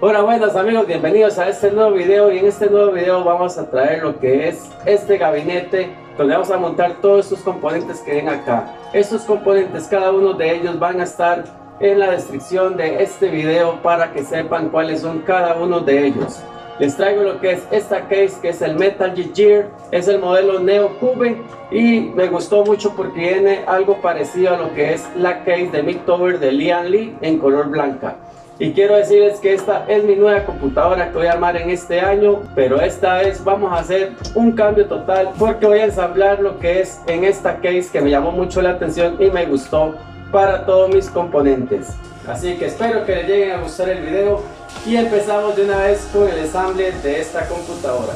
Hola, buenas amigos, bienvenidos a este nuevo video. Y en este nuevo video vamos a traer lo que es este gabinete donde vamos a montar todos estos componentes que ven acá. Estos componentes, cada uno de ellos van a estar en la descripción de este video para que sepan cuáles son cada uno de ellos. Les traigo lo que es esta case, que es el MetallicGear, es el modelo Neo Qube, y me gustó mucho porque viene algo parecido a lo que es la case de MidTower de Lian Li en color blanca. Y quiero decirles que esta es mi nueva computadora que voy a armar en este año, pero esta vez vamos a hacer un cambio total porque voy a ensamblar lo que es en esta case que me llamó mucho la atención y me gustó para todos mis componentes. Así que espero que les lleguen a gustar el video y empezamos de una vez con el ensamble de esta computadora.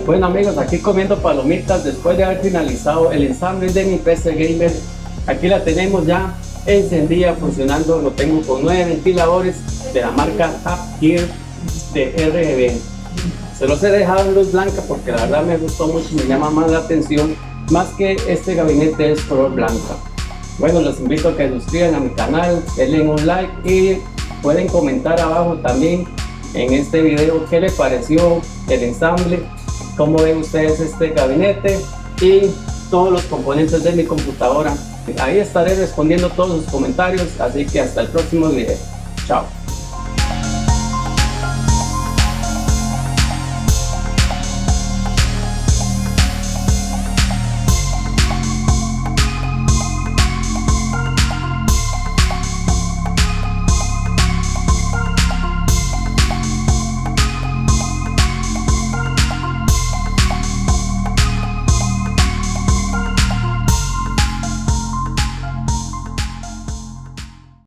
Bueno amigos, aquí comiendo palomitas después de haber finalizado el ensamble de mi PC gamer. Aquí la tenemos ya encendida, funcionando. Lo tengo con 9 ventiladores de la marca Hadware de RGB. Se los he dejado en luz blanca porque la verdad me gustó mucho, me llama más la atención, más que este gabinete es color blanca. Bueno, los invito a que se suscriban a mi canal, denle un like y pueden comentar abajo también en este video qué les pareció el ensamble, cómo ven ustedes este gabinete y todos los componentes de mi computadora. Ahí estaré respondiendo todos sus comentarios, así que hasta el próximo video. Chao.